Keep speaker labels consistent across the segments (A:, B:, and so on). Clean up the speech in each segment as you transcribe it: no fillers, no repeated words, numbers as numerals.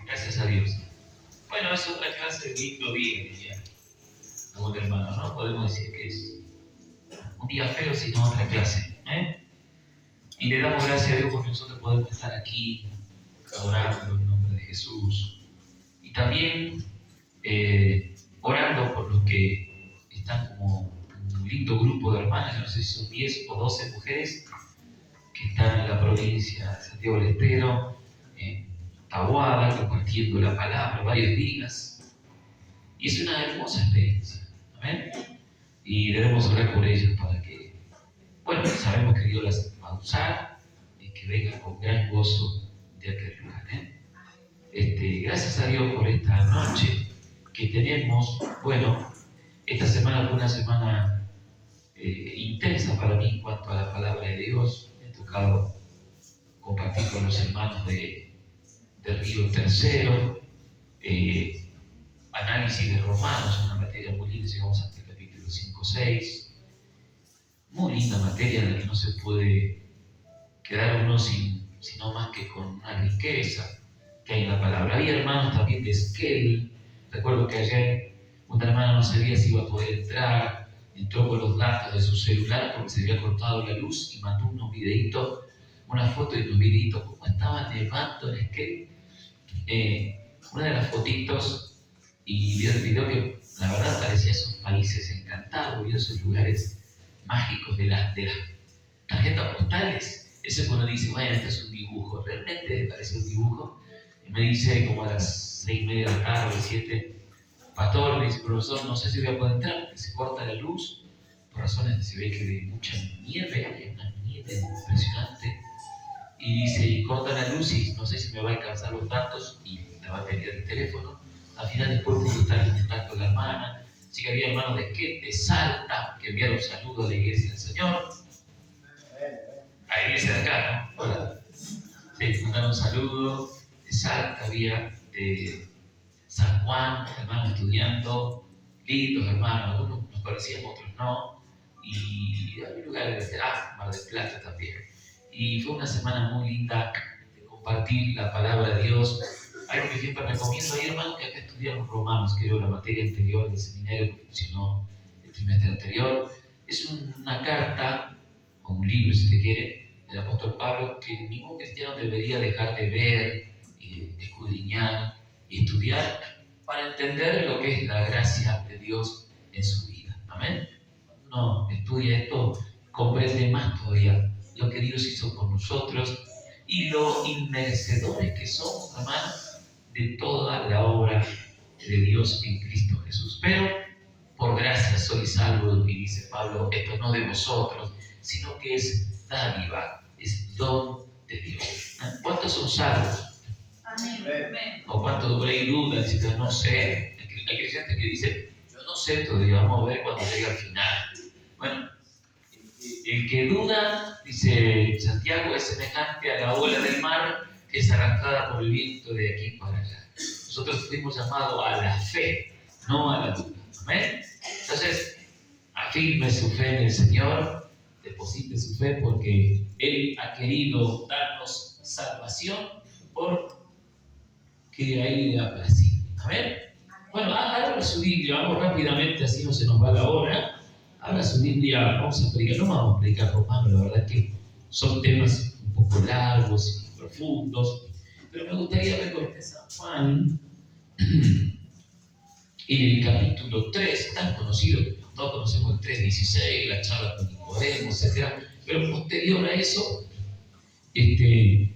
A: Gracias a Dios. Bueno, es otra clase de lindo día, diría algún hermano, ¿no? Podemos decir que es un día feo, sino otra clase. Y le damos gracias a Dios porque nosotros podemos estar aquí adorando en nombre de Jesús. Y también orando por los que están como un lindo grupo de hermanas, no sé si son 10 o 12 mujeres, que están en la provincia de Santiago del Estero, en Tahuada, compartiendo la palabra varios días. Y es una hermosa experiencia. ¿Amén? Y debemos orar por ellos para que, bueno, sabemos que Dios las va a usar y que vengan con gran gozo de aquel lugar. Gracias a Dios por esta noche que tenemos. Bueno, esta semana fue una semana intensa para mí en cuanto a la palabra de Dios. Me ha tocado compartir con los hermanos de Río Tercero, análisis de Romanos, una materia muy linda, llegamos hasta el capítulo 5-6. Muy linda materia en la que no se puede quedar uno sino más que con una riqueza que hay en la palabra. Había hermanos también de Esquel. Recuerdo que ayer una hermana no sabía si iba a poder entrar, entró con los datos de su celular porque se había cortado la luz y mandó unos videitos, una foto de unos videitos, cómo estaba nevando en Esquel. Una de las fotitos, y vio el video que la verdad parecía esos países encantados, vio esos lugares mágicos de las tarjetas postales. Eso es cuando dice, bueno, esto es un dibujo, realmente parece un dibujo. Y me dice como a las 6:30 de la tarde, 7, pastor, me dice, profesor, no sé si voy a poder entrar porque se corta la luz, por razones de se ve que hay mucha nieve, hay una nieve impresionante. Y dice, y corta la luz y no sé si me va a alcanzar los datos y la batería del teléfono. Al final después pude estar en contacto con la hermana. Sí que había hermanos de Salta que enviaron saludos a la iglesia del Señor. A la iglesia de acá, ¿no? Hola. Sí, mandaron saludos. De Salta había, de San Juan, hermanos estudiando, lindos hermanos, algunos nos conocíamos, otros no. Y había lugares de Mar del Plata también. Y fue una semana muy linda de compartir la palabra de Dios. Algo que siempre recomiendo, hay hermanos que acá estudiamos Romanos, creo, la materia anterior del seminario que funcionó el trimestre anterior. Es una carta, o un libro si se quiere, del apóstol Pablo, que ningún cristiano debería dejar de ver, escudriñar y estudiar para entender lo que es la gracia de Dios en su vida. Amén. Uno estudia esto, comprende más todavía lo que Dios hizo por nosotros y lo inmerecedores que somos, hermanos, de toda la obra de Dios en Cristo Jesús. Pero por gracia soy salvo, y dice Pablo, esto no de vosotros, sino que es dádiva, es don de Dios. ¿Cuántos son salvos? Amén. ¿O cuántos hay dudas? Dicen, no sé. Hay gente que dice, yo no sé todavía, vamos a ver cuando llegue al final. Bueno, el que duda, dice Santiago, es semejante a la ola del mar que es arrastrada por el viento de aquí para allá. Nosotros fuimos llamados a la fe, no a la duda. ¿Amén? Entonces, afirme su fe en el Señor, deposite su fe porque Él ha querido darnos salvación porque a Él le ha placido. ¿Amén? Bueno, abra su Biblia, vamos rápidamente, así no se nos va la hora. Abra su Biblia, vamos a predicar, no vamos a predicar Romanos, la verdad que son temas un poco largos y profundos, pero me gustaría ver con San Juan, en el capítulo 3, tan conocido, todos conocemos el 3:16, la charla con Nicodemo, etc. Pero posterior a eso, viene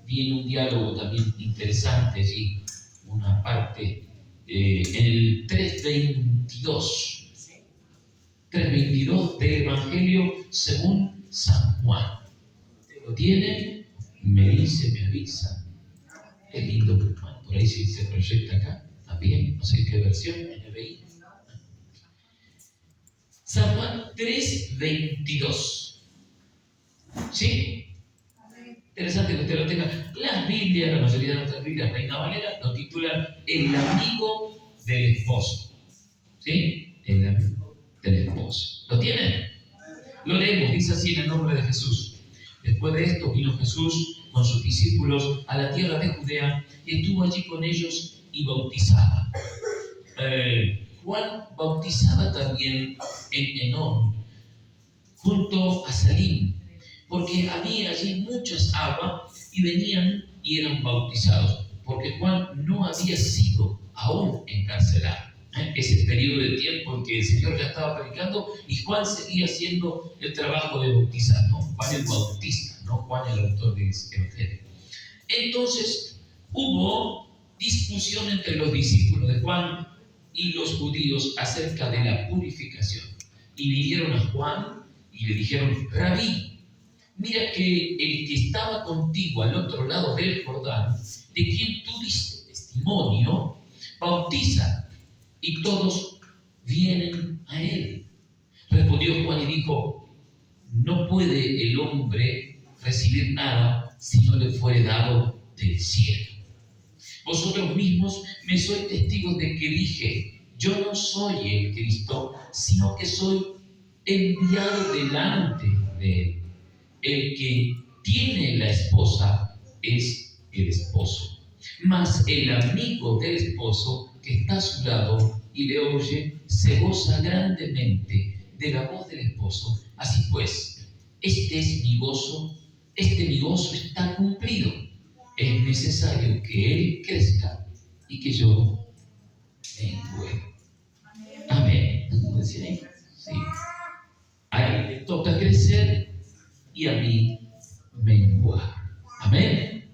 A: un diálogo también interesante allí, una parte, en el 3:22 del Evangelio según San Juan. ¿Usted lo tiene? Me dice, me avisa. Qué lindo, bueno, por ahí sí se proyecta acá también, no sé qué versión, NBI. San Juan 3:22. ¿Sí? Interesante que usted lo tenga. Las Biblias, la mayoría de nuestras Biblias, Reina Valera, lo titulan El amigo del esposo. ¿Sí? El amigo del esposo. ¿Lo tienen? Lo leemos, dice así en el nombre de Jesús. Después de esto vino Jesús con sus discípulos a la tierra de Judea y estuvo allí con ellos y bautizaba. Juan bautizaba también en Enón, junto a Salim, porque había allí muchas aguas y venían y eran bautizados, porque Juan no había sido aún encarcelado. Ese periodo de tiempo en que el Señor ya estaba predicando y Juan seguía haciendo el trabajo de bautizar, ¿no? Juan el Bautista, no Juan el autor de Evangelio. Entonces hubo discusión entre los discípulos de Juan y los judíos acerca de la purificación. Y vinieron a Juan y le dijeron: Rabí, mira que el que estaba contigo al otro lado del Jordán, de quien tú diste testimonio, bautiza, y todos vienen a él. Respondió Juan y dijo: no puede el hombre recibir nada si no le fuere dado del cielo. Vosotros mismos me sois testigos de que dije: yo no soy el Cristo, sino que soy enviado delante de él. El que tiene la esposa es el esposo, mas el amigo del esposo que está a su lado y le oye, se goza grandemente de la voz del esposo. Así pues, mi gozo está cumplido. Es necesario que él crezca y que yo mengüe. Amén. Sí. A él le toca crecer y a mí menguar. Amén.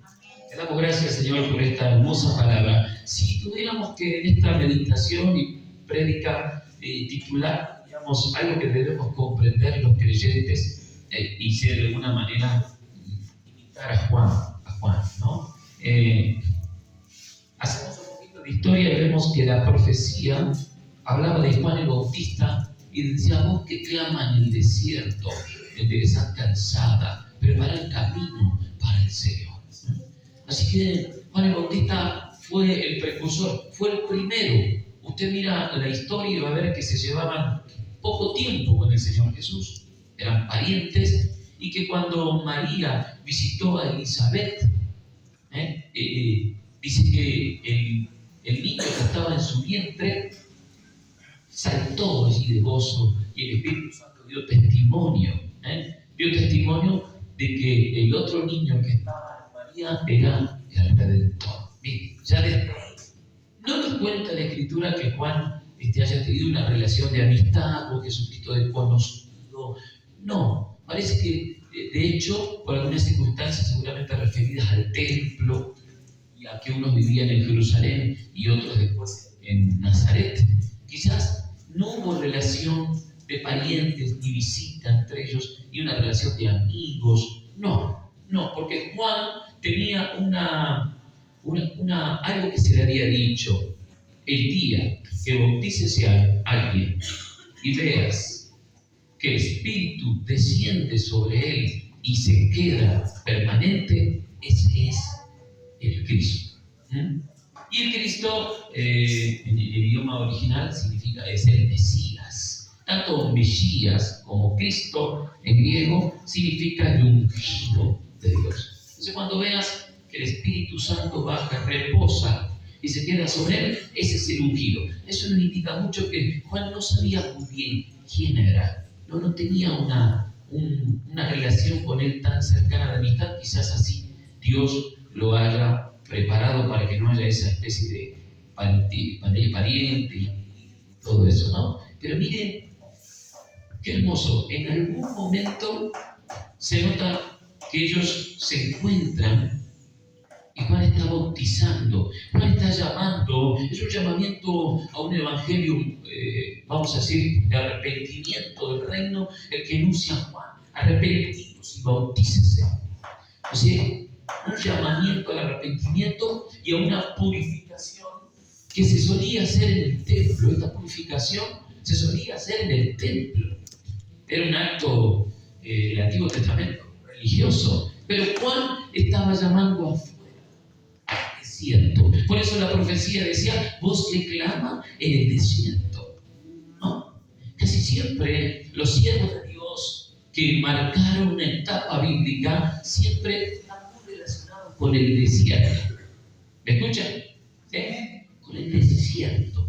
A: Le damos gracias, Señor, por esta hermosa palabra. Si tuviéramos que en esta meditación y prédica titular, digamos, algo que debemos comprender los creyentes y ser de alguna manera imitar a Juan, ¿no? Hacemos un poquito de historia y vemos que la profecía hablaba de Juan el Bautista y decía: vos que clama en el desierto, enderezad calzada, prepara el camino para el Señor. Así que Juan el Bautista fue el precursor, fue el primero. Usted mira la historia y va a ver que se llevaban poco tiempo con el Señor Jesús. Eran parientes, y que cuando María visitó a Elizabeth, dice que el niño que estaba en su vientre saltó allí de gozo, y el Espíritu Santo dio testimonio de que el otro niño que estaba en María era el Redentor. Mire, ya desde ahí no nos cuenta la Escritura que Juan haya tenido una relación de amistad o que Jesucristo de conocido. No, parece que de hecho, por algunas circunstancias seguramente referidas al templo, y a que unos vivían en Jerusalén y otros después en Nazaret, quizás no hubo relación de parientes ni visita entre ellos, ni una relación de amigos. No, porque Juan tenía algo que se le había dicho: el día que bautices a alguien y veas que el Espíritu desciende sobre él y se queda permanente, ese es el Cristo. Y el Cristo, en el idioma original, es el Mesías. Tanto Mesías como Cristo en griego significa el ungido de Dios. Entonces, cuando veas que el Espíritu Santo baja, reposa y se queda sobre él, ese es el ungido. Eso nos indica mucho que Juan no sabía muy bien quién era. No tenía una relación con él tan cercana de amistad. Quizás así Dios lo haya preparado para que no haya esa especie de pariente y todo eso, ¿no? Pero miren, qué hermoso. En algún momento se nota que ellos se encuentran y Juan está bautizando, Juan está llamando. Es un llamamiento a un evangelio, vamos a decir, de arrepentimiento del reino, el que anuncia Juan: arrepentidos y bautícese. O sea, un llamamiento al arrepentimiento y a una purificación que se solía hacer en el templo. Esta purificación se solía hacer en el templo. Era un acto del Antiguo Testamento religioso, pero Juan estaba llamando afuera, al desierto. Por eso la profecía decía: voz que clama en el desierto, ¿no? Casi siempre los siervos de Dios que marcaron una etapa bíblica siempre están muy relacionados con el desierto. ¿Me escuchan? ¿Sí? Con el desierto.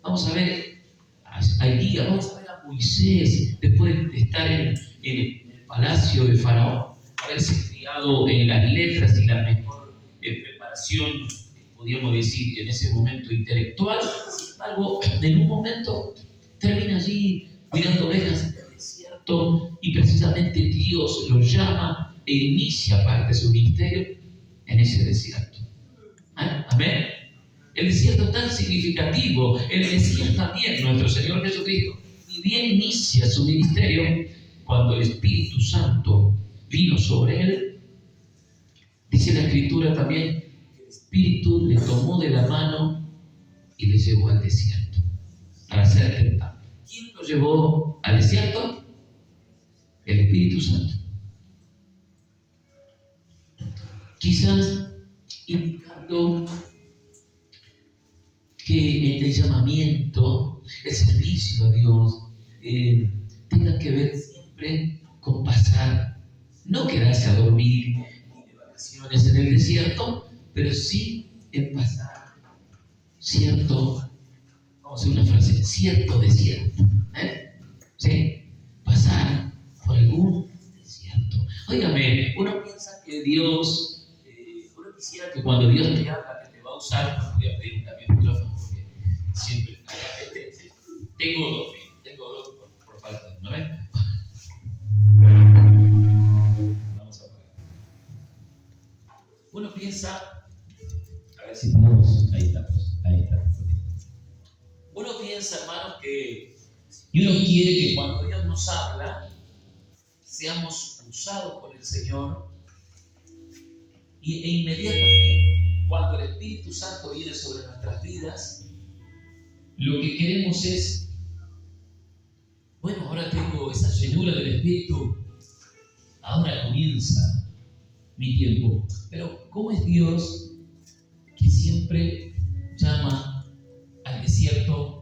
A: Vamos a ver a Elías, vamos a ver a Moisés, después de estar en el palacio de Faraón, haberse criado en las letras y la mejor preparación, podríamos decir, en ese momento intelectual. Sin embargo, en un momento termina allí cuidando ovejas en el desierto y precisamente Dios lo llama e inicia parte de su ministerio en ese desierto. Amén. El desierto es tan significativo, el Mesías también, nuestro Señor Jesucristo, y bien inicia su ministerio cuando el Espíritu Santo vino sobre él. Dice la Escritura también que el Espíritu le tomó de la mano y le llevó al desierto para ser tentado. ¿Quién lo llevó al desierto? El Espíritu Santo. Quizás indicando que el llamamiento, el servicio a Dios, tenga que ver siempre con pasar, no quedarse a dormir ni de vacaciones en el desierto, pero sí en pasar cierto, vamos a hacer una frase, cierto desierto. ¿Sí? Pasar por algún desierto. Óigame, uno piensa que Dios, uno quisiera que cuando Dios te habla, que te va a usar, voy a pedir también un micrófono porque siempre tengo dos por falta, ¿no ven? Vamos a apagar. Uno piensa, a ver si estamos, ahí estamos. Uno piensa, hermanos, y uno quiere que cuando Dios nos habla, seamos usados por el Señor e inmediatamente, cuando el Espíritu Santo viene sobre nuestras vidas, lo que queremos es, bueno, ahora tengo esa llenura del Espíritu, ahora comienza mi tiempo. Pero ¿cómo es Dios que siempre llama al desierto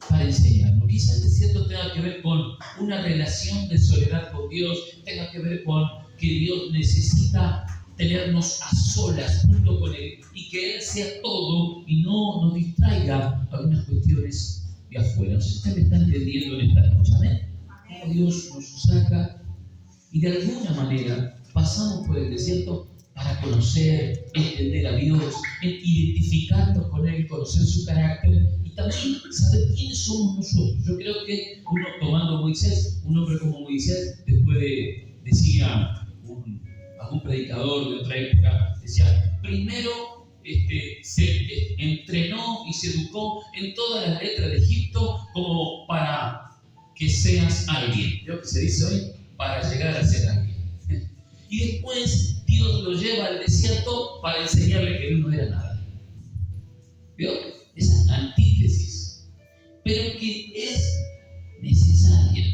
A: para enseñarnos? Quizás el desierto tenga que ver con una relación de soledad con Dios, tenga que ver con que Dios necesita tenernos a solas junto con Él y que Él sea todo y no nos distraiga algunas cuestiones de afuera. No sé si ustedes me están entendiendo en esta noche, ¿amén? Cómo Dios nos saca y de alguna manera pasamos por el desierto para conocer, entender a Dios, identificarnos con Él, conocer su carácter y también saber quiénes somos nosotros. Yo creo que uno, tomando a Moisés, un hombre como Moisés, después decía algún predicador de otra época, decía, primero se entrenó y se educó en todas las letras de Egipto como para que seas alguien. Creo que se dice hoy, para llegar a ser alguien. Y después Dios lo lleva al desierto para enseñarle que él no era nada. ¿Vio? Esa antítesis, pero que es necesaria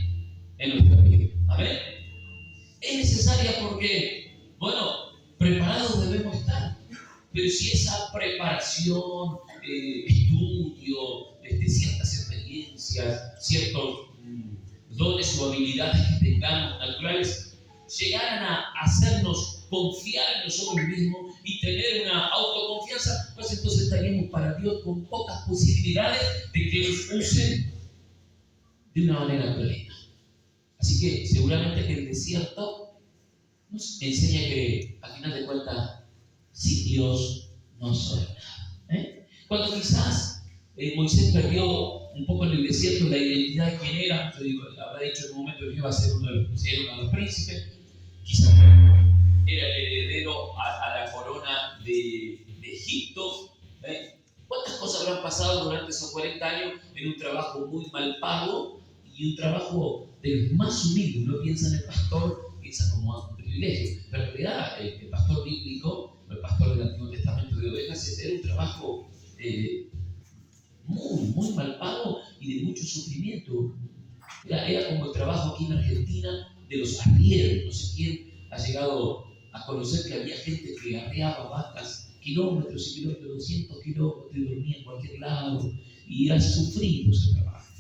A: en nuestra vida. ¿Amén? Es necesaria porque, bueno, preparados debemos estar. Pero si esa preparación, estudio, ciertas experiencias, ciertos dones o habilidades que tengamos naturales, llegaran a hacernos confiar en nosotros mismos y tener una autoconfianza, pues entonces estaríamos para Dios con pocas posibilidades de que nos use de una manera plena. Así que seguramente que el desierto nos enseña que, al final de cuentas, si Dios no soy nada. Cuando quizás Moisés perdió un poco en el desierto la identidad de quién era, yo digo, habrá dicho en un momento que iba a ser uno de los príncipes, quizás era el heredero a la corona de Egipto. ¿Cuántas cosas habrán pasado durante esos 40 años en un trabajo muy mal pago y un trabajo de los más humildes? Uno piensa en el pastor, piensa como un privilegio, pero en realidad el pastor bíblico, el pastor del Antiguo Testamento de ovejas, era un trabajo muy mal pago y de mucho sufrimiento. Era como el trabajo aquí en Argentina de los arrieros. No sé quién ha llegado a conocer que había gente que arreaba vacas kilómetros y kilómetros, 200 kilómetros, y dormía en cualquier lado, y era sufrido ese trabajo.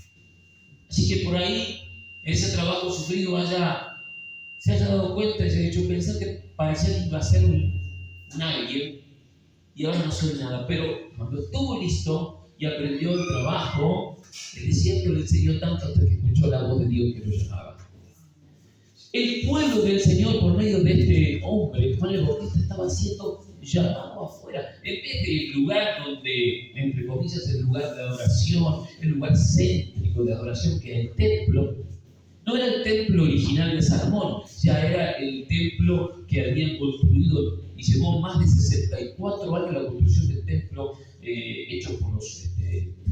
A: Así que por ahí, ese trabajo sufrido se haya dado cuenta y se haya hecho pensar que parecía que iba a ser
B: un alguien y ahora no soy nada. Pero cuando estuvo listo y aprendió el trabajo, el desierto le enseñó tanto hasta que escuchó la voz de Dios que lo llamaba. El pueblo del Señor, por medio de este hombre, Juan el Bautista, estaba siendo llamado afuera. En vez del lugar donde, entre comillas, el lugar de adoración, el lugar céntrico de adoración que era el templo, no era el templo original de Salomón, ya era el templo que habían construido y llevó más de 64 años la construcción del templo hecho por los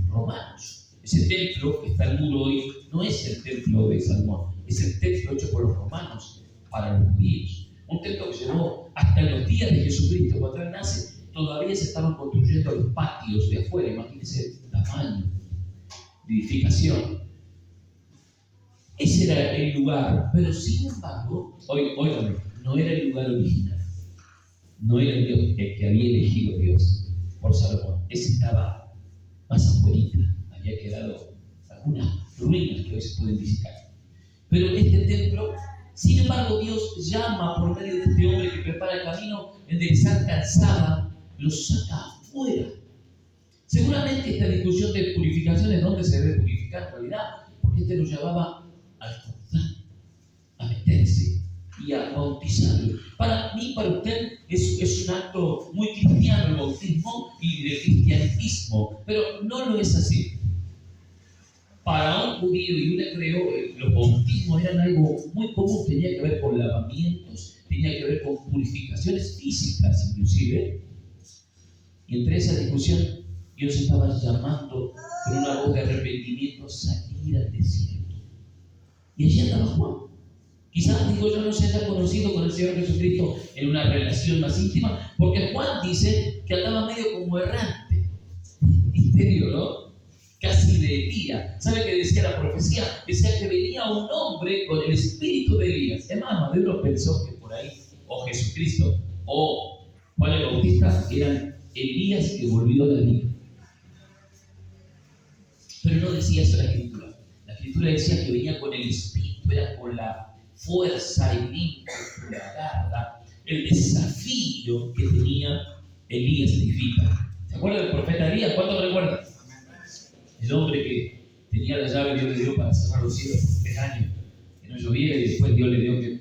B: romanos. Ese templo que está al muro hoy no es el templo de Salomón, es el templo hecho por los romanos para los judíos. Un templo que llevó hasta los días de Jesucristo. Cuando él nace, todavía se estaban construyendo los patios de afuera. Imagínense el tamaño de edificación. Ese era el lugar, pero sin embargo, oigan, no era el lugar original. No era el Dios el que había elegido Dios por Salomón. Ese estaba más afuera. Había quedado algunas ruinas que hoy se pueden visitar. Pero este templo, sin embargo, Dios llama por medio de este hombre que prepara el camino, enderezar calzada, lo saca afuera. Seguramente esta discusión de purificación es donde se debe purificar en realidad, porque este lo llevaba al Jordán, a meterse y a bautizarlo. Para mí, para usted, es un acto muy cristiano el bautismo y del cristianismo, pero no lo es así. Para un judío y un hebreo, los bautismos eran algo muy común, tenía que ver con lavamientos, tenía que ver con purificaciones físicas inclusive. Y entre esa discusión, Dios estaba llamando con una voz de arrepentimiento a salir al desierto. Y allí andaba Juan. Quizás, digo yo, no se haya conocido con el Señor Jesucristo en una relación más íntima, porque Juan dice que andaba medio como errante. Misterio, ¿no? Casi de Elías. ¿Sabe qué decía la profecía? Decía que venía un hombre con el espíritu de Elías. Es más, de uno pensó que por ahí, o Jesucristo, o Juan el Bautista, eran Elías que volvió a la vida. Pero no decía eso la Escritura. La Escritura decía que venía con el espíritu, era con la fuerza y limpio, con la garra, el desafío que tenía Elías edifica. ¿Se acuerdan del profeta Elías? ¿Cuánto lo recuerdan? El hombre que tenía la llave, Dios le dio para cerrar los cielos por 3 años, que no lloviera, y después Dios le dio que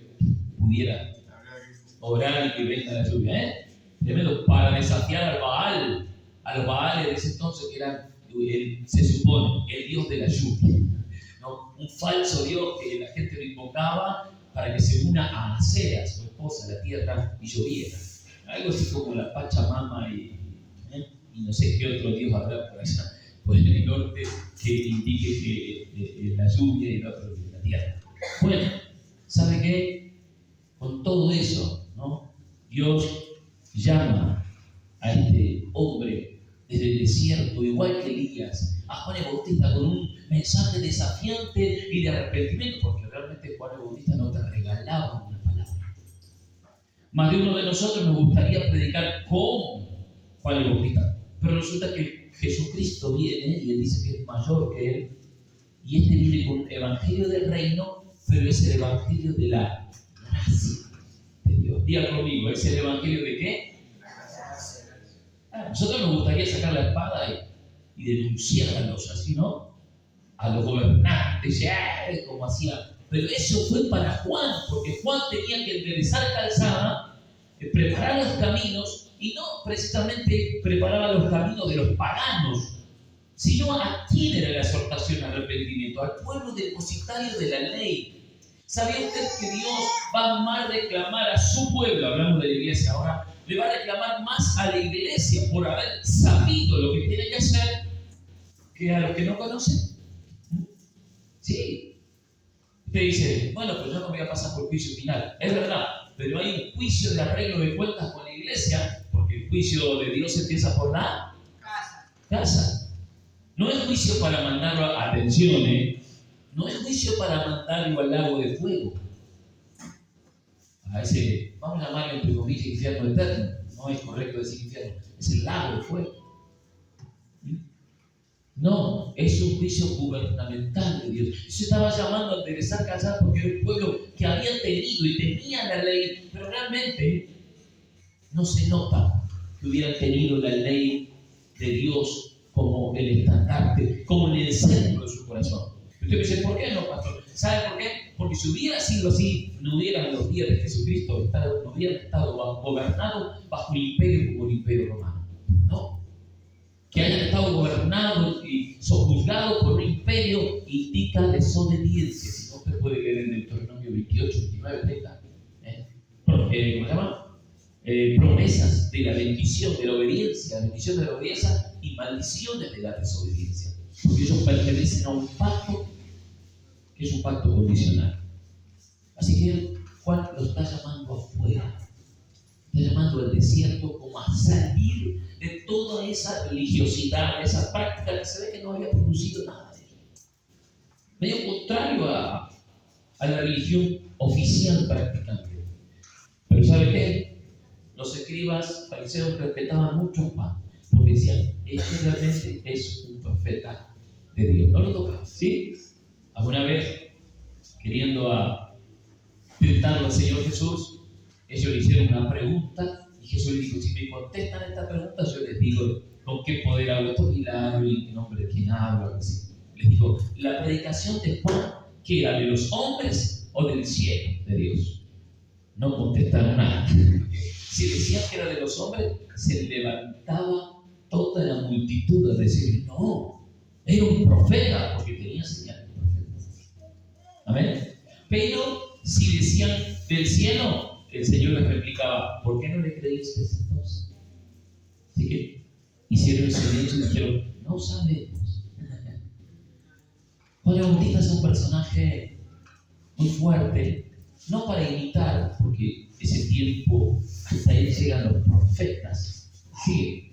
B: pudiera orar y que venga la lluvia. Tremendo, para desafiar al Baal, a los Baales de ese entonces que eran, se supone, el Dios de la lluvia, ¿no? Un falso Dios que la gente lo invocaba para que se una a Acera, su esposa, a la tierra, y lloviera. Algo así como la Pachamama y no sé qué otro Dios habrá por allá, por el norte, que indique que la lluvia y el otro la tierra. Bueno, ¿sabe qué? Con todo eso, ¿no? Dios llama a este hombre desde el desierto, igual que Elías, a Juan el Bautista, con un mensaje desafiante y de arrepentimiento, porque realmente Juan el Bautista no te regalaba una palabra. Más de uno de nosotros nos gustaría predicar como Juan el Bautista, pero resulta que Jesucristo viene y él dice que es mayor que él, y este viene con un evangelio del reino, pero es el evangelio de la gracia de Dios. Diga conmigo, ¿es el evangelio de qué? A nosotros nos gustaría sacar la espada y denunciarlos así, ¿no? A los gobernantes, como hacían. Pero eso fue para Juan, porque Juan tenía que enderezar calzada, preparar los caminos, y no precisamente preparaba los caminos de los paganos, sino a quién era la exhortación al arrepentimiento, al pueblo depositario de la ley. ¿Sabía usted que Dios va más a reclamar a su pueblo, hablamos de la iglesia ahora, le va a reclamar más a la iglesia por haber sabido lo que tiene que hacer que a los que no conocen? Sí. Usted dice, bueno, pues yo no voy a pasar por juicio final. Es verdad, pero hay un juicio de arreglo de cuentas con la iglesia, porque el juicio de Dios empieza por la casa. No es juicio para mandarlo a atención, no es juicio para mandarlo al lago de fuego. A ese, vamos a llamarlo entre comillas infierno eterno. No es correcto decir infierno, es el lago de fuego. No, es un juicio gubernamental de Dios. Se estaba llamando a enderezar calzada porque era un pueblo que había tenido y tenía la ley, pero realmente no se nota que hubieran tenido la ley de Dios como el estandarte, como en el centro de su corazón. Usted me dice, ¿por qué no, pastor? ¿Sabe por qué? Porque si hubiera sido así, no hubieran los días de Jesucristo, no hubieran estado gobernados bajo el imperio como el imperio romano. No. Que hayan estado gobernados y sojuzgados por un imperio indica desobediencia. Si no, usted puede leer en Deuteronomio 28, 29, 30. ¿Cómo se llama? Promesas de la bendición, de la obediencia, y maldiciones de la desobediencia. Porque ellos pertenecen a un pacto que es un pacto condicional. Así que Juan lo está llamando afuera, está llamando al desierto como a salir de toda esa religiosidad, de esa práctica que se ve que no había producido nada de ello. Medio contrario a la religión oficial practicante. Pero ¿sabe qué? Los escribas fariseos respetaban mucho a Juan, porque decían, este realmente es un profeta de Dios. No lo tocaban, ¿sí? Alguna vez, queriendo tentarlo al Señor Jesús, ellos le hicieron una pregunta y Jesús le dijo, si me contestan esta pregunta, yo les digo con qué poder hago estos milagros y en nombre de quién hablo. Así. Les dijo, la predicación de Juan, ¿que era de los hombres o del cielo de Dios? No contestaron nada. Si decían que era de los hombres, se levantaba toda la multitud a decir, no, era un profeta, porque tenía señales de profeta. Amén. Pero si decían del cielo, el Señor les replicaba, ¿por qué no le creísteis entonces? Así que hicieron el silencio y dijeron, no sabemos. Juan el Bautista es un personaje muy fuerte, no para imitar, porque ese tiempo hasta él llegan los profetas. Sí,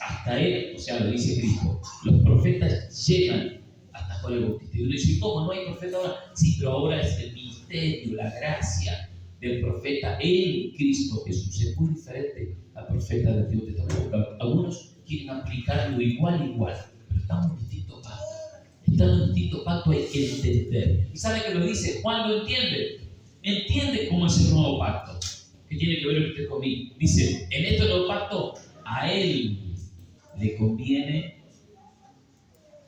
B: hasta él, o sea, lo dice Cristo, los profetas llegan hasta Juan el Bautista. Y uno dice, ¿cómo no hay profeta ahora? Sí, pero ahora es el ministerio, la gracia del profeta en Cristo Jesús. Es muy diferente al profeta del Antiguo Testamento. Algunos quieren aplicarlo igual, pero estamos en distinto pacto. Estamos en distinto pacto, hay que entender. ¿Y sabe que lo dice? Juan lo entiende. Entiende cómo es el nuevo pacto. ¿Qué tiene que ver usted conmigo? Dice, en este nuevo pacto, a él le conviene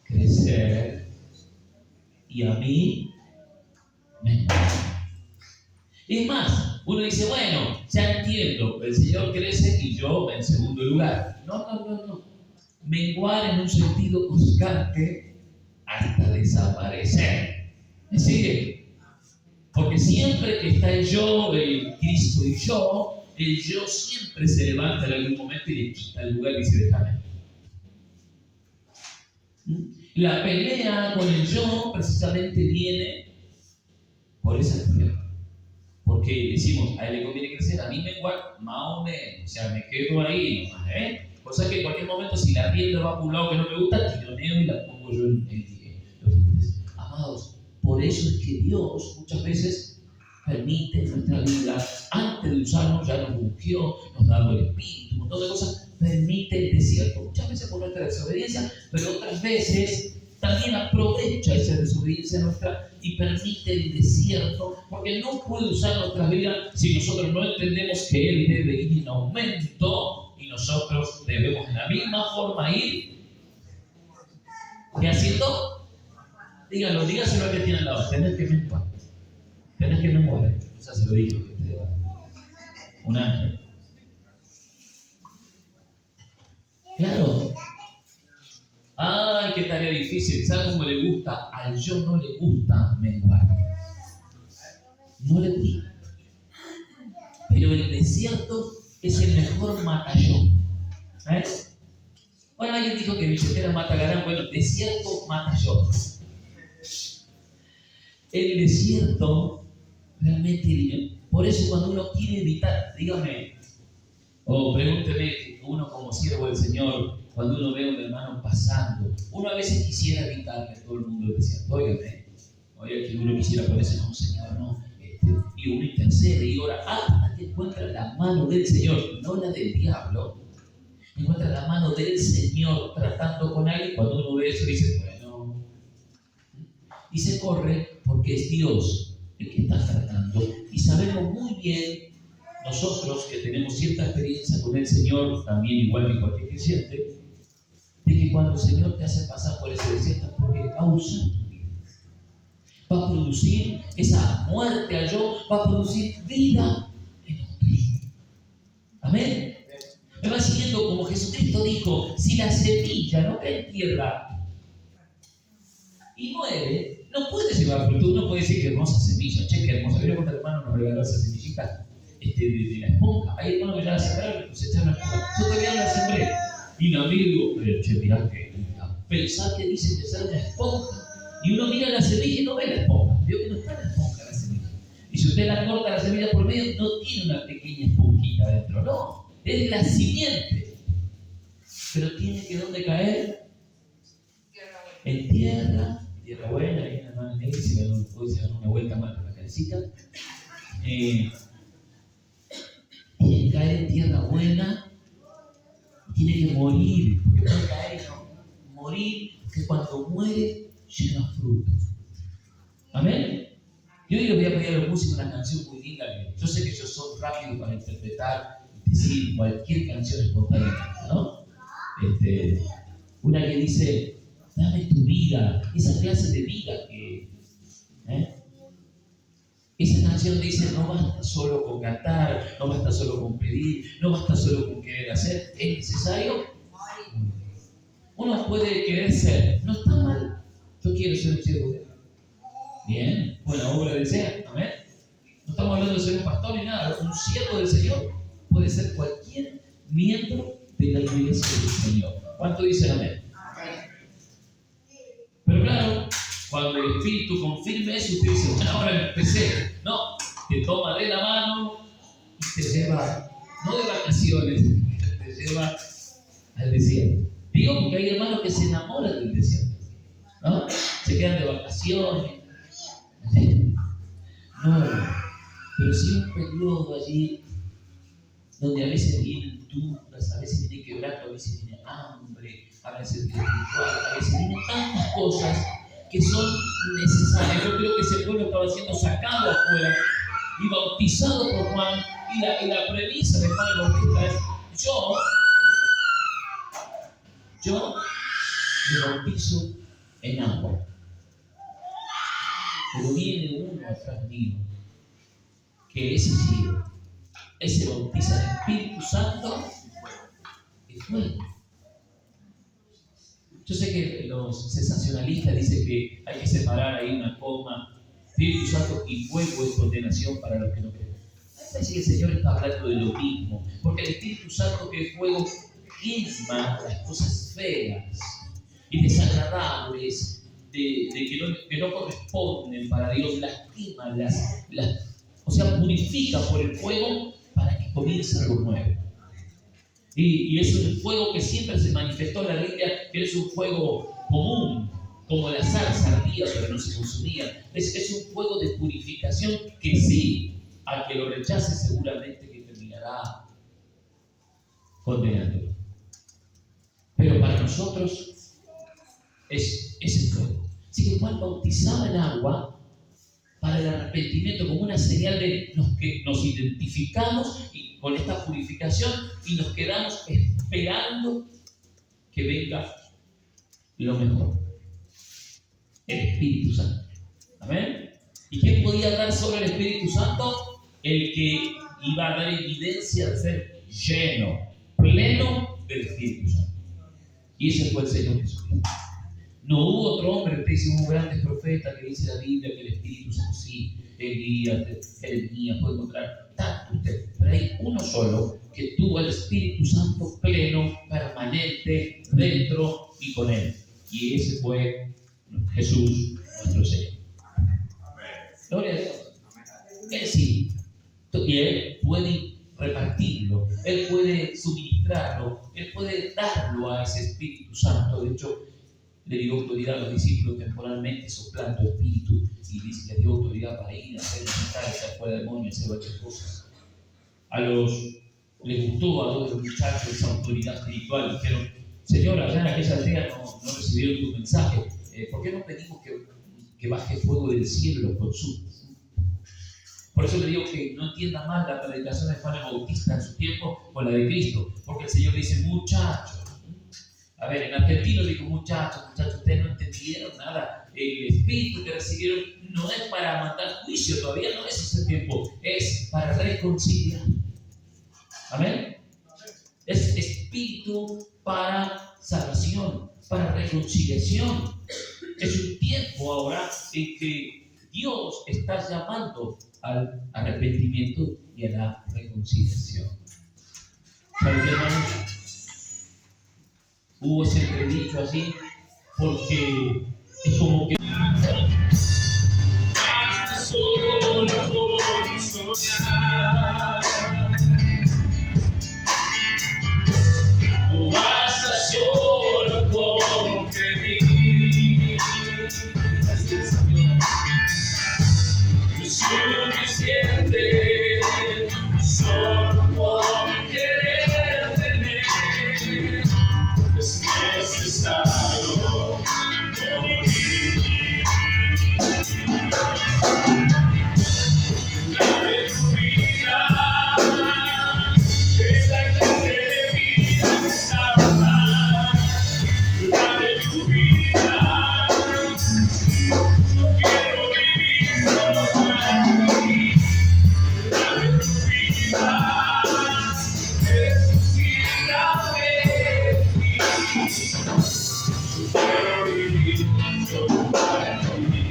B: crecer y a mí menguar. Es más, uno dice, bueno, ya entiendo, el Señor crece y yo en segundo lugar. No. Menguar en un sentido constante hasta desaparecer. ¿Me sigue? Porque siempre que está el yo, el Cristo y yo, el yo siempre se levanta en algún momento y le quita el lugar y dice, déjame. La pelea con el yo precisamente viene por esa cuestión. Porque decimos, a él le conviene crecer, a mí menguar, más o menos, o sea, me quedo ahí nomás, Cosa que en cualquier momento, si la rienda va por un lado que no me gusta, tironeo y la pongo yo en los límites. Amados, por eso es que Dios muchas veces permite en nuestra vida, antes de usarnos, ya nos ungió, nos da el Espíritu, un montón de cosas, permite el desierto. Muchas veces por nuestra desobediencia, pero otras veces también aprovecha esa desobediencia nuestra y permite el desierto, porque no puede usar nuestra vida si nosotros no entendemos que Él debe ir en aumento y nosotros debemos en la misma forma ir. ¿Qué haciendo? Dígaselo a que tiene al lado. Tenés que menguar. Tenés que menguar. O sea, se lo digo que usted va. Un ángel. Claro. Ay, qué tarea difícil. ¿Sabe cómo le gusta? Al yo no le gusta menguar. No le gusta. Pero el desierto es el mejor matallón. ¿Sabes? Bueno, alguien dijo que billetera mata garán. Bueno, el desierto mata yo. El desierto realmente, por eso cuando uno quiere evitar, dígame, o pregúnteme, uno como siervo del Señor, cuando uno ve a un hermano pasando, uno a veces quisiera evitarle a todo el mundo el desierto. Oiga, que uno quisiera ponerse, no, Señor, no, y uno intercede y ora hasta que encuentra la mano del Señor, no la del diablo. Encuentra la mano del Señor tratando con alguien. Cuando uno ve eso dice, bueno, y se corre porque es Dios el que está tratando. Y sabemos muy bien nosotros que tenemos cierta experiencia con el Señor, también igual que cualquier creyente, de que cuando el Señor te hace pasar por ese desierto es porque va a usar tu vida. Va a producir esa muerte al yo, va a producir vida en otros. Amén. Me va siguiendo como Jesucristo dijo, si la semilla no cae en tierra y muere, no puede llevar fruto. Uno puede decir que hermosa semilla, che, qué hermosa. Mira cuánto hermano nos regaló esa semillita de la esponja. Hay hermanos que ya la sembraron y cosecharon la esponja. Yo todavía no la sembré. Y no digo, che, mirá que pensá que dice que sale una esponja. Y uno mira la semilla y no ve la esponja. Veo que no está la esponja la semilla. Y si usted la corta la semilla por medio, no tiene una pequeña esponjita adentro, no. Es la simiente. Pero tiene que ¿dónde caer? En tierra buena. Ahí una hermana negra hoy se ganó una vuelta más por la cabecita. Tiene que caer en tierra buena. Tiene que morir. Porque puede caer y no morir. Porque cuando muere, lleva fruto. Amén. Yo hoy les voy a pedir a los músicos una canción muy linda. Yo sé que ellos son rápidos para interpretar, decir cualquier canción espontánea, ¿no? Una que dice, dame tu vida, esa clase de vida que... Esa canción dice, no basta solo con cantar, no basta solo con pedir, no basta solo con querer hacer, es necesario. Uno puede querer ser, no está mal. Yo quiero ser un siervo de Dios. Bien, buena obra del Señor, amén. No estamos hablando de ser un pastor ni nada, un siervo del Señor puede ser cualquier miembro de la iglesia del Señor. ¿Cuánto dicen amén? Pero claro, cuando el Espíritu confirme eso, usted dice, bueno, ahora empecé. No, te toma de la mano y te lleva, no de vacaciones, te lleva al desierto. Digo porque hay hermanos que se enamoran del desierto, ¿no? Se quedan de vacaciones. No, pero sí un periodo allí donde a veces vienen dudas, a veces viene quebranto, a veces viene hambre, a veces viene espiritual, a veces vienen tantas cosas que son necesarias. Yo creo que ese pueblo estaba siendo sacado afuera y bautizado por Juan, y la premisa de Juan el Bautista es: yo me bautizo en agua, pero viene uno atrás mío, que ese sí, ese bautiza en Espíritu Santo y fuego. Yo sé que los sensacionalistas dicen que hay que separar ahí una coma, Espíritu Santo y fuego es condenación para los que no creen. Me parece que el Señor está hablando de lo mismo, porque el Espíritu Santo, que es fuego, quema las cosas feas y desagradables que no corresponden para Dios, las quema, o sea, purifica por el fuego para que comience algo nuevo. Y es un fuego que siempre se manifestó en la Biblia, que es un fuego común, como la zarza ardía pero no se consumía. Es un fuego de purificación que sí, al que lo rechace seguramente que terminará condenándolo. Pero para nosotros es ese fuego. Así que Juan bautizaba en agua para el arrepentimiento como una señal de que nos identificamos con esta purificación y nos quedamos esperando que venga lo mejor, el Espíritu Santo. ¿Amén? ¿Y quién podía dar sobre el Espíritu Santo? El que iba a dar evidencia de ser lleno, pleno del Espíritu Santo. Y ese fue el Señor Jesucristo. No hubo otro hombre, usted dice, hubo grandes profetas que dice la Biblia que el Espíritu Santo sí, Jeremías, puede encontrar tanto usted, pero hay uno solo que tuvo el Espíritu Santo pleno, permanente, dentro y con él. Y ese fue Jesús, nuestro Señor. Gloria a Dios. Él sí, y Él puede repartirlo, Él puede suministrarlo, Él puede darlo a ese Espíritu Santo. De hecho, le dio autoridad a los discípulos temporalmente soplando espíritu, y dice que le dio autoridad para ir a hacer echar fuera demonios, hacer varias cosas. Les gustó a todos los muchachos esa autoridad espiritual. Dijeron: Señor, allá en aquella aldea no recibieron tu mensaje, ¿por qué no pedimos que baje fuego del cielo y los consuma? Por eso le digo que no entienda mal la predicación de Juan el Bautista en su tiempo con la de Cristo, porque el Señor dice, muchachos. A ver, en argentino digo, muchachos, ustedes no entendieron nada. El espíritu que recibieron no es para mandar juicio, todavía no es ese tiempo, es para reconciliar. Amén. Es espíritu para salvación, para reconciliación. Es un tiempo ahora en que Dios está llamando al arrepentimiento y a la reconciliación. ¿Saben qué, hermanos? Hubo ese predicho así porque es como que solo por soñar. No basta solo con pedir. Así es, Señor. No es suficiente solo con querer tener. Es necesario morir. La de tu vida, esa clase de vida está mal. La de tu vida, no quiero vivir solo para ti. La de tu vida, resucítame de ti. Quiero vivir solo para ti.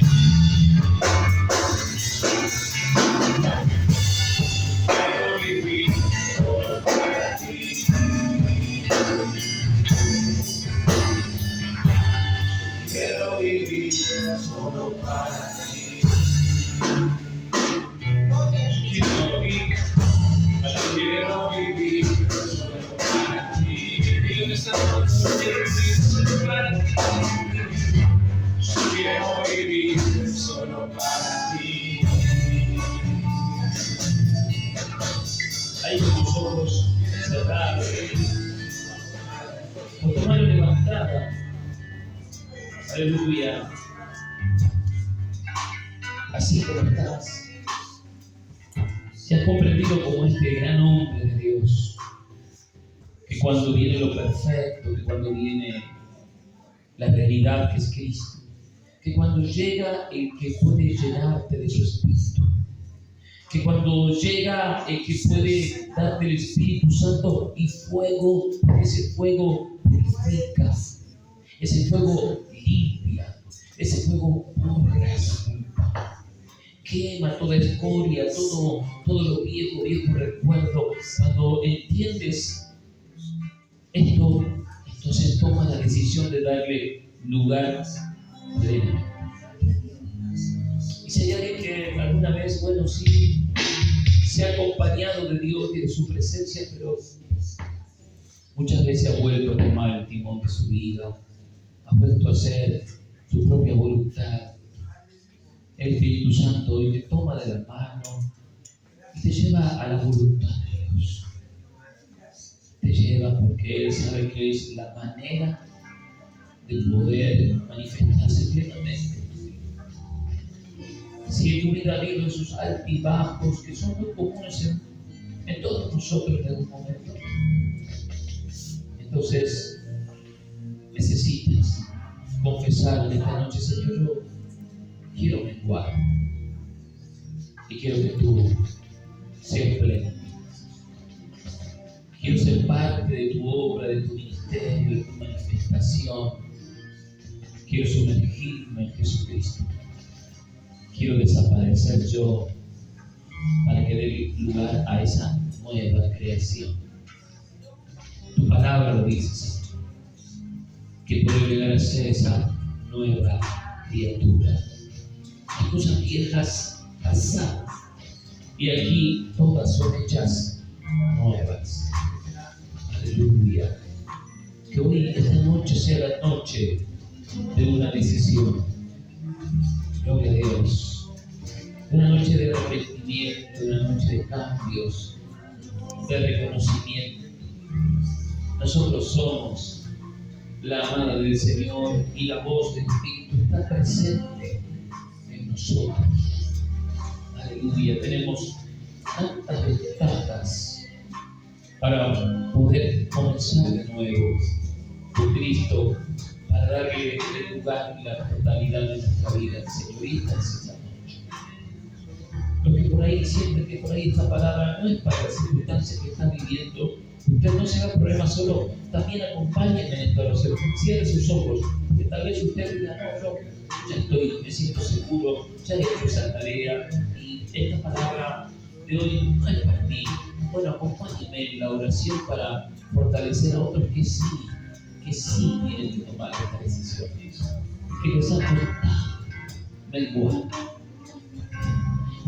B: Quiero vivir solo para ti. Quiero vivir solo para ti. Quiero vivir solo para ti. Dios esta noche, quiero vivir solo para ti. Quiero vivir solo para ti. Ahí con tus ojos cerrados, con tu mano levantada. Aleluya. Así como estás, se has comprendido como este gran hombre de Dios, que cuando viene lo perfecto, que cuando viene la realidad que es Cristo, que cuando llega el que puede llenarte de su Espíritu, que cuando llega el que puede darte el Espíritu Santo y fuego, ese fuego purifica, ese fuego limpia, ese fuego borra, quema toda escoria, todo lo viejo recuerdo. Cuando entiendes esto, entonces toma la decisión de darle lugar pleno. Y si hay alguien que alguna vez, bueno, sí, se ha acompañado de Dios y de su presencia, pero muchas veces ha vuelto a tomar el timón de su vida, ha vuelto a hacer su propia voluntad. El Espíritu Santo hoy te toma de la mano y te lleva a la voluntad de Dios. Te lleva porque Él sabe que es la manera de poder manifestarse plenamente. Si en tu vida ha habido esos altibajos que son muy comunes en todos nosotros en algún momento, entonces necesitas confesar en esta noche: Señor, yo quiero menguar y quiero que tú seas pleno. Quiero ser parte de tu obra, de tu ministerio, de tu manifestación. Quiero sumergirme en Jesucristo. Quiero desaparecer yo para que dé lugar a esa nueva creación. Tu palabra lo dice, Señor, que puede llegar a ser esa nueva criatura. Las cosas viejas pasaron y aquí todas son hechas nuevas. Aleluya. Que hoy, esta noche, sea la noche de una decisión. Gloria a Dios. Una noche de arrepentimiento, una noche de cambios, de reconocimiento. Nosotros somos la amada del Señor y la voz del Espíritu está presente en nosotros. Aleluya. aleluya, tenemos tantas ventajas para poder comenzar de nuevo con Cristo, para darle el lugar y la totalidad de nuestra vida. Señoritas, esta noche, lo que por ahí siente que por ahí esta palabra no es para las circunstancias que están viviendo. Usted no se haga problema solo, también acompáñenme en esta oración. Cierre sus ojos, que tal vez usted diga, no, yo me siento seguro, ya he hecho esa tarea y esta palabra de hoy no es para mí. Bueno, acompáñenme en la oración para fortalecer a otros que sí tienen que tomar esta decisión, que les ha costado menguar.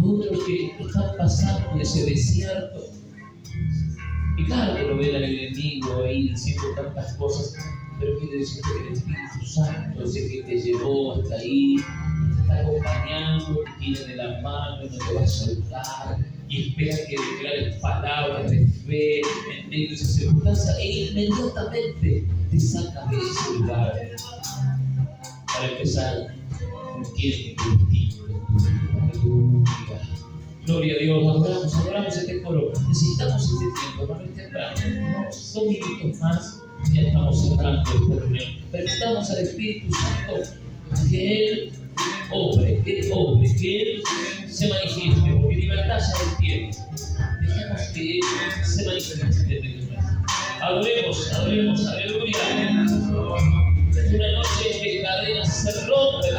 B: Otros que están pasando de ese desierto. Y claro que lo ve el enemigo ahí diciendo tantas cosas, pero quiere decirte que el Espíritu Santo es el que te llevó hasta ahí, te está acompañando, te tiene de la mano y no te va a soltar, y espera que declares palabras de fe en medio de esa circunstancia, e inmediatamente te saca de ese lugar para empezar un tiempo distinto. Aleluya. Gloria a Dios, adoramos este coro. Necesitamos este tiempo, no es temprano. 2 minutos más, ya estamos cerrando esta reunión. Permitamos al Espíritu Santo que Él obre, que Él se manifieste, porque libertad ya Él tiene. Dejemos que Él se manifieste en medio nuestro. Adoremos, aleluya. Una noche en que cadenas se rompen,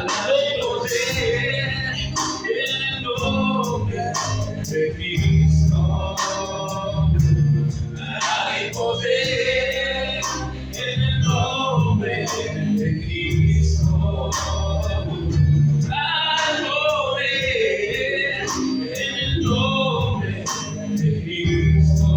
C: de Cristo, hay poder en el nombre de Cristo, hay poder en el nombre de Cristo,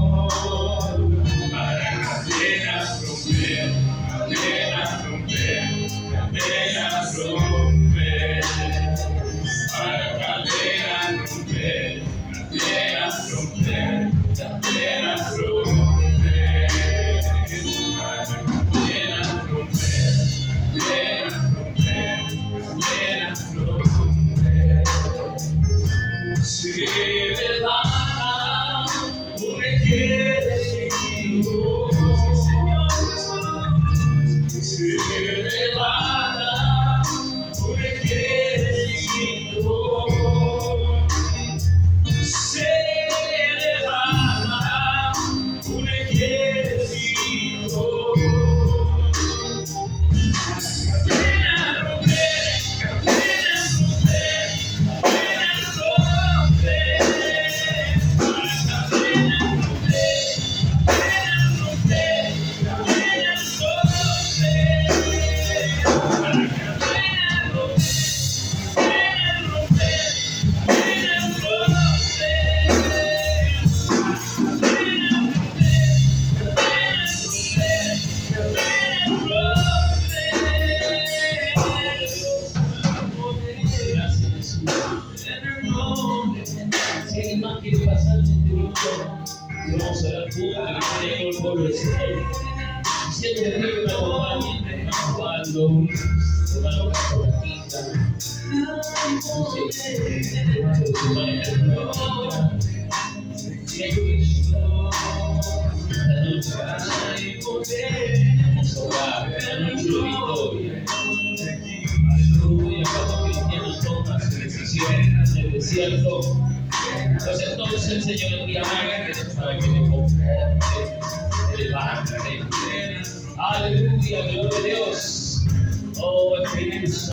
C: para cadenas romper, cadenas romper, cadenas romper, para cadenas romper. Cadenas romper, cadenas romper, cadenas romper, cadenas romper. Se levanta un ejército, se levanta un ejército. Se levanta un ejército, cadenas romper, cadenas romper, cadenas romper, cadenas romper, cadenas romper, cadenas
B: Si alguien más quiere pasar este minuto, vamos a dar público y todo el pueblo de Israel. Diciendo que me acompañen, hermano Waldo, hermano Castaquita, vamos a orar, esta noche de victoria. Aleluya, cuando cristiano toma su decisión en el desierto, pues entonces el Señor envía ángeles para que le conforte, le levante. Aleluya, gloria a Dios. Oh, Espíritu Santo.